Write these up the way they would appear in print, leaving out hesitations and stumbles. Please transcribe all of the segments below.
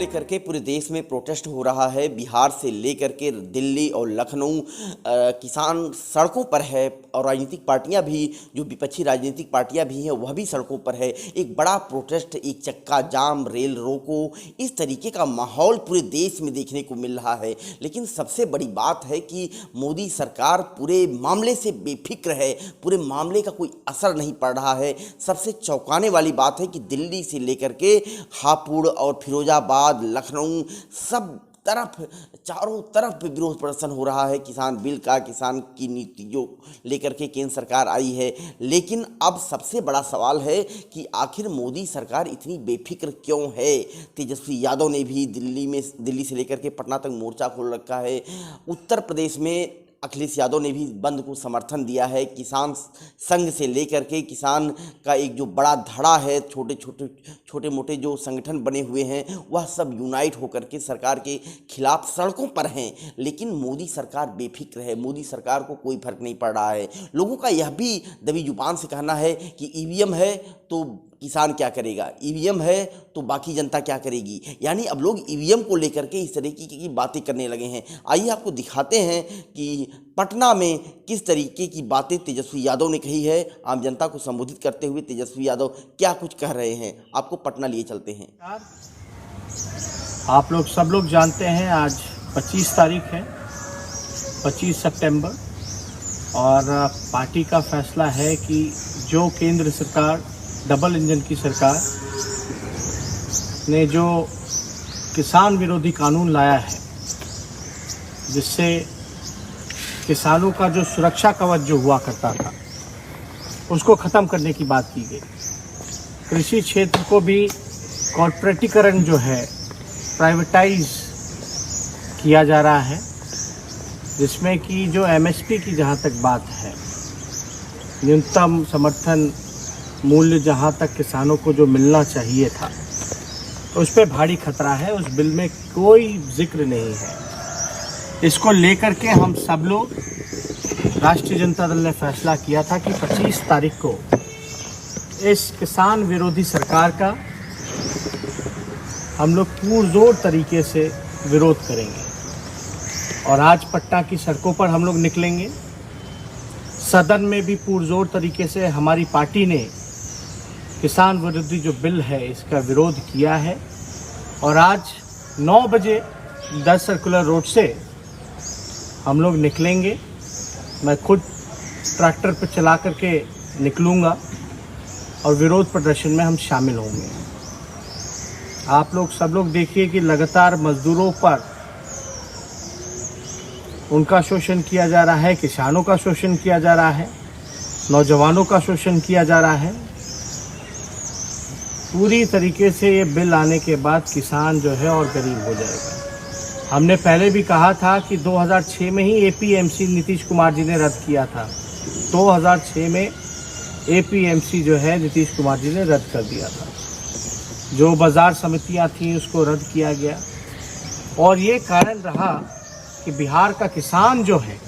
लेकर के पूरे देश में प्रोटेस्ट हो रहा है। बिहार से लेकर के दिल्ली और लखनऊ किसान सड़कों पर है और राजनीतिक पार्टियां भी, जो विपक्षी राजनीतिक पार्टियां भी हैं, वह भी सड़कों पर है। एक बड़ा प्रोटेस्ट, एक चक्का जाम, रेल रोको, इस तरीके का माहौल पूरे देश में देखने को मिल रहा है। लेकिन सबसे बड़ी बात है कि मोदी सरकार पूरे मामले से बेफिक्र है, पूरे मामले का कोई असर नहीं पड़ रहा है। सबसे चौंकाने वाली बात है कि दिल्ली से लेकर के हापुड़ और फिरोजाबाद, लखनऊ, सब तरफ, चारों तरफ विरोध प्रदर्शन हो रहा है किसान बिल का, किसान की नीतियों लेकर के केंद्र सरकार आई है। लेकिन अब सबसे बड़ा सवाल है कि आखिर मोदी सरकार इतनी बेफिक्र क्यों है। तेजस्वी यादव ने भी दिल्ली से लेकर के पटना तक मोर्चा खोल रखा है। उत्तर प्रदेश में अखिलेश यादव ने भी बंद को समर्थन दिया है। किसान संघ से लेकर के किसान का एक जो बड़ा धड़ा है, छोटे मोटे जो संगठन बने हुए हैं, वह सब यूनाइट होकर के सरकार के खिलाफ सड़कों पर हैं। लेकिन मोदी सरकार बेफिक्र है, मोदी सरकार को कोई फर्क नहीं पड़ रहा है। लोगों का यह भी दबी जुबान से कहना है कि ईवीएम है तो किसान क्या करेगा, ईवीएम है तो बाकी जनता क्या करेगी। यानी अब लोग ईवीएम को लेकर के इस तरीके की बातें करने लगे हैं। आइए आपको दिखाते हैं कि पटना में किस तरीके की बातें तेजस्वी यादव ने कही है। आम जनता को संबोधित करते हुए तेजस्वी यादव क्या कुछ कह रहे हैं, आपको पटना लिए चलते हैं। आप लोग सब लोग जानते हैं आज 25 तारीख है, 25 सितंबर, और पार्टी का फैसला है कि जो केंद्र सरकार, डबल इंजन की सरकार ने जो किसान विरोधी कानून लाया है, जिससे किसानों का जो सुरक्षा कवच जो हुआ करता था उसको ख़त्म करने की बात की गई। कृषि क्षेत्र को भी कॉर्पोरेटीकरण जो है, प्राइवेटाइज किया जा रहा है, जिसमें कि जो एमएसपी की जहाँ तक बात है, न्यूनतम समर्थन मूल्य जहाँ तक किसानों को जो मिलना चाहिए था, उस पर भारी खतरा है। उस बिल में कोई जिक्र नहीं है। इसको लेकर के हम सब लोग, राष्ट्रीय जनता दल ने फैसला किया था कि 25 तारीख को इस किसान विरोधी सरकार का हम लोग पुरजोर तरीके से विरोध करेंगे। और आज पटना की सड़कों पर हम लोग निकलेंगे। सदन में भी पुरजोर तरीके से हमारी पार्टी ने किसान विरोधी जो बिल है इसका विरोध किया है। और आज 9 बजे 10 सर्कुलर रोड से हम लोग निकलेंगे। मैं खुद ट्रैक्टर पर चला करके निकलूँगा और विरोध प्रदर्शन में हम शामिल होंगे। आप लोग सब लोग देखिए कि लगातार मजदूरों पर उनका शोषण किया जा रहा है, किसानों का शोषण किया जा रहा है, नौजवानों का शोषण किया जा रहा है। पूरी तरीके से ये बिल आने के बाद किसान जो है और गरीब हो जाएगा। हमने पहले भी कहा था कि 2006 में ही एपीएमसी नीतीश कुमार जी ने रद्द किया था। 2006 में एपीएमसी जो है नीतीश कुमार जी ने रद्द कर दिया था। जो बाज़ार समितियां थीं उसको रद्द किया गया। और ये कारण रहा कि बिहार का किसान जो है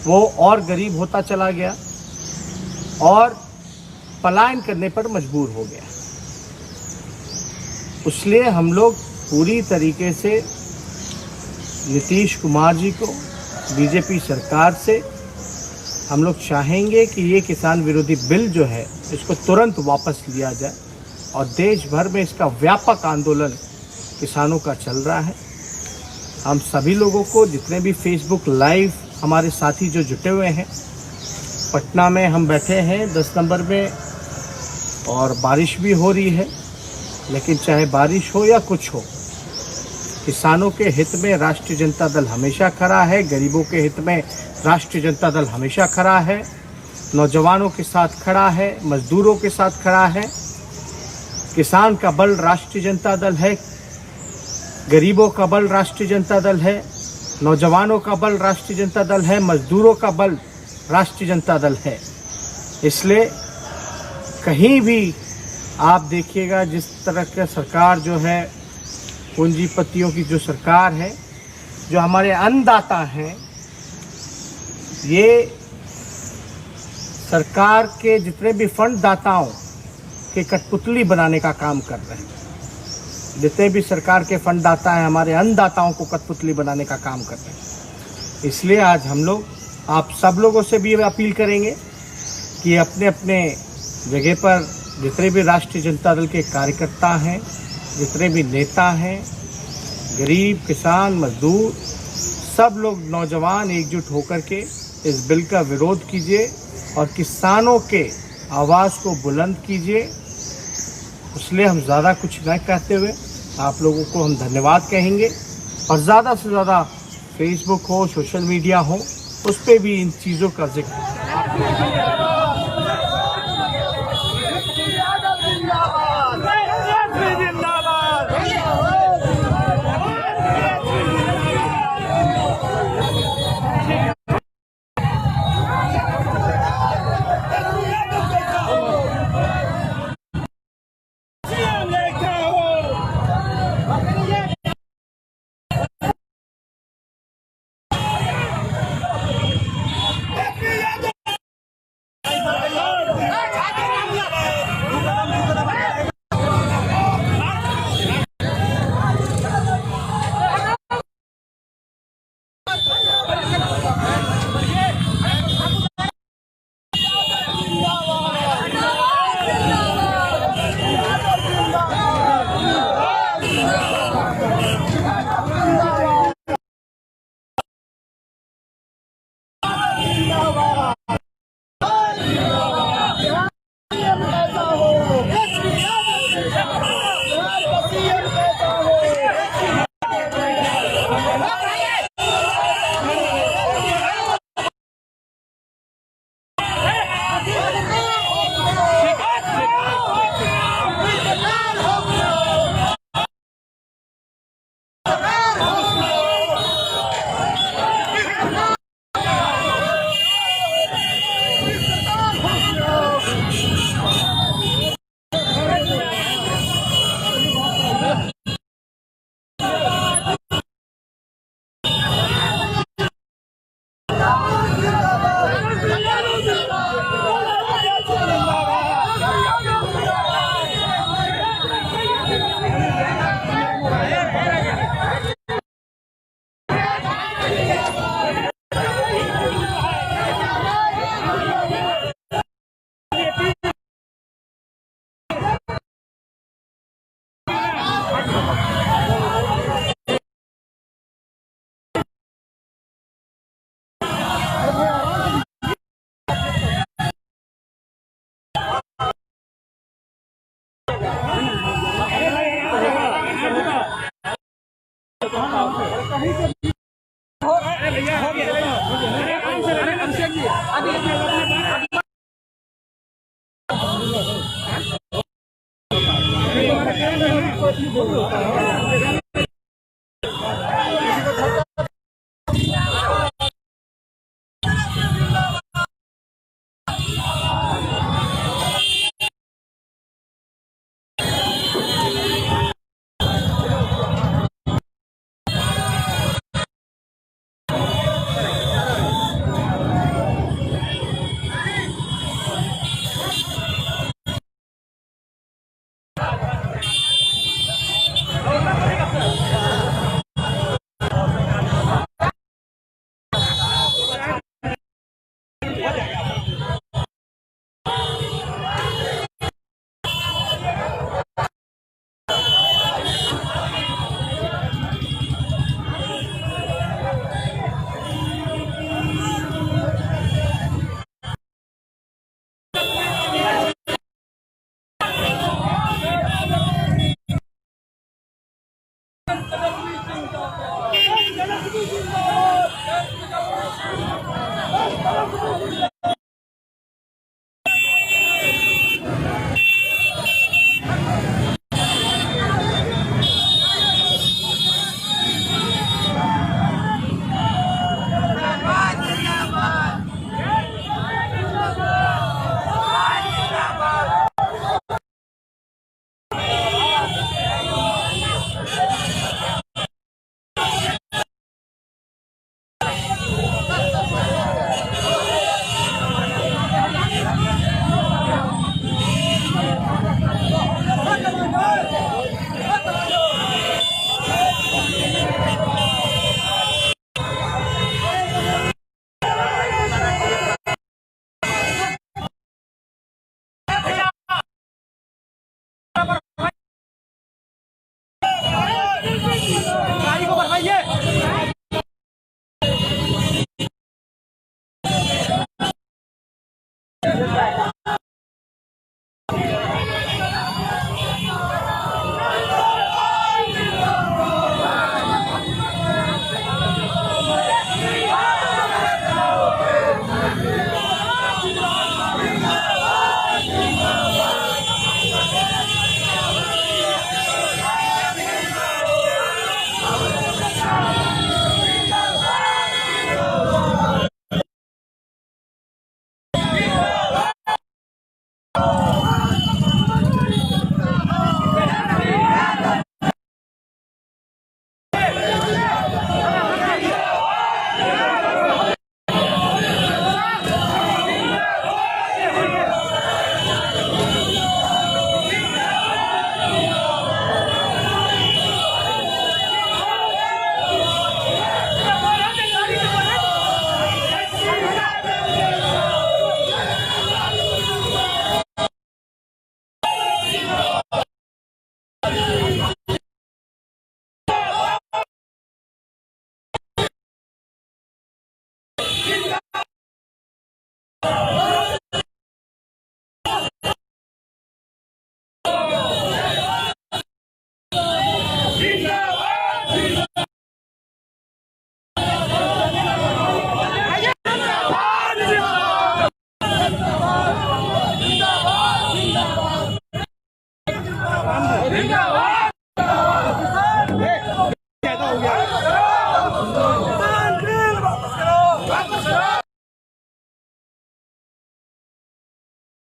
वो और गरीब होता चला गया और पलायन करने पर मजबूर हो गया। इसलिए हम लोग पूरी तरीके से नीतीश कुमार जी को, बीजेपी सरकार से हम लोग चाहेंगे कि ये किसान विरोधी बिल जो है इसको तुरंत वापस लिया जाए। और देश भर में इसका व्यापक आंदोलन किसानों का चल रहा है। हम सभी लोगों को, जितने भी फेसबुक लाइव हमारे साथी जो जुटे हुए हैं, पटना में हम बैठे हैं 10 नंबर में, और बारिश भी हो रही है। लेकिन चाहे बारिश हो या कुछ हो, किसानों के हित में राष्ट्रीय जनता दल हमेशा खड़ा है। गरीबों के हित में राष्ट्रीय जनता दल हमेशा खड़ा है। नौजवानों के साथ खड़ा है, मजदूरों के साथ खड़ा है। किसान का बल राष्ट्रीय जनता दल है, गरीबों का बल राष्ट्रीय जनता दल है, नौजवानों का बल राष्ट्रीय जनता दल है, मजदूरों का बल राष्ट्रीय जनता दल है। इसलिए कहीं भी आप देखिएगा जिस तरह का सरकार जो है, पूंजीपतियों की जो सरकार है, जो हमारे अन्नदाता हैं, ये सरकार के जितने भी फंड दाताओं के कठपुतली बनाने का काम कर रहे हैं। जितने भी सरकार के फंडदाता हैं हमारे अन्नदाताओं को कठपुतली बनाने का काम कर रहे हैं। इसलिए आज हम लोग आप सब लोगों से भी अपील करेंगे कि अपने अपने जगह पर जितने भी राष्ट्रीय जनता दल के कार्यकर्ता हैं, जितने भी नेता हैं, गरीब, किसान, मजदूर, सब लोग नौजवान एकजुट होकर के इस बिल का विरोध कीजिए और किसानों के आवाज़ को बुलंद कीजिए। इसलिए हम ज़्यादा कुछ न कहते हुए आप लोगों को हम धन्यवाद कहेंगे और ज़्यादा से ज़्यादा फेसबुक हो, सोशल मीडिया हो, उस पर भी इन चीज़ों का जिक्र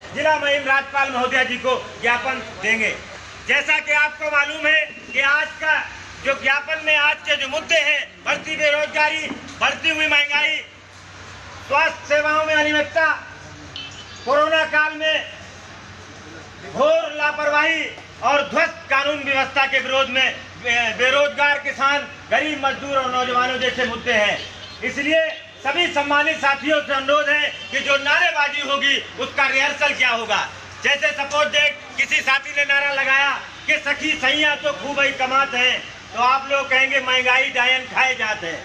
जिला मुहिम राज्यपाल महोदया जी को ज्ञापन देंगे। जैसा कि आपको मालूम है कि आज का जो ज्ञापन में आज के जो मुद्दे हैं, बढ़ती बेरोजगारी, बढ़ती हुई महंगाई, स्वास्थ्य सेवाओं में अनियमितता, कोरोना काल में घोर लापरवाही और ध्वस्त कानून व्यवस्था के विरोध में बेरोजगार किसान, गरीब मजदूर और नौजवानों जैसे मुद्दे हैं। इसलिए सभी सम्मानित साथियों से अनुरोध है कि जो नारेबाजी होगी उसका रिहर्सल क्या होगा। जैसे सपोज डेट किसी साथी ने नारा लगाया कि सखी सैया तो खूब ही कमात है, तो आप लोग कहेंगे महंगाई डायन खाए जाते हैं।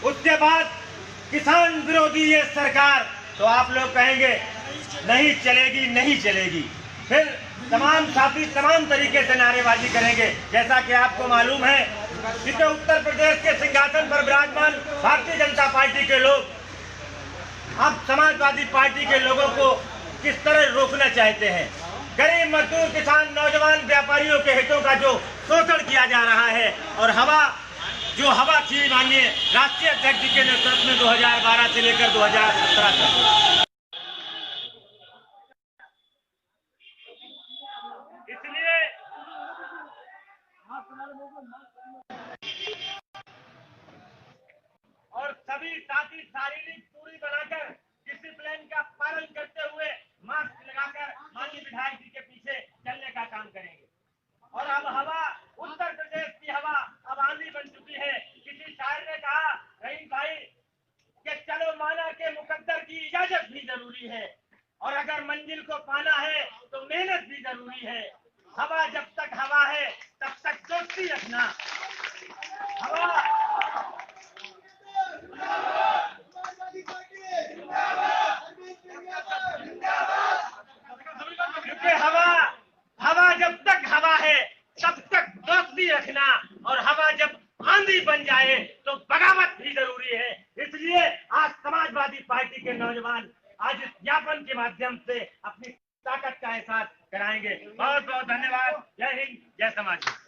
उसके बाद किसान विरोधी ये सरकार, तो आप लोग कहेंगे नहीं चलेगी, नहीं चलेगी। फिर तमाम साथी तमाम तरीके से नारेबाजी करेंगे। जैसा कि आपको मालूम है कि तो उत्तर प्रदेश के सिंहासन पर विराजमान भारतीय जनता पार्टी के लोग अब समाजवादी पार्टी के लोगों को किस तरह रोकना चाहते हैं। गरीब मजदूर, किसान, नौजवान, व्यापारियों के हितों का जो शोषण किया जा रहा है और हवा थी माननीय राष्ट्रीय अध्यक्ष जी के नेतृत्व में 2012 से लेकर 2017 तक। इसलिए और सभी साथी शारीरिक दूरी बनाकर डिसिप्लिन का पालन करते हुए मास्क लगाकर माननीय विधायक जी के पीछे चलने का काम करेंगे। और अब हवा, उत्तर प्रदेश की हवा अब आंधी बन चुकी है। किसी शायर ने कहा, रहीम भाई, कि चलो माना के मुकद्दर की इजाजत भी जरूरी है, और अगर मंजिल को पाना है तो मेहनत भी जरूरी है। हवा जब तक हवा है तब तक दोस्ती रखना। हवा क्योंकि हवा जब तक हवा है तब तक दोस्ती रखना, और हवा जब आंधी बन जाए तो बगावत भी जरूरी है। इसलिए आज समाजवादी पार्टी के नौजवान आज इस ज्ञापन के माध्यम से अपनी ताकत का एहसास कराएंगे। बहुत बहुत धन्यवाद। जय हिंद, जय समाज।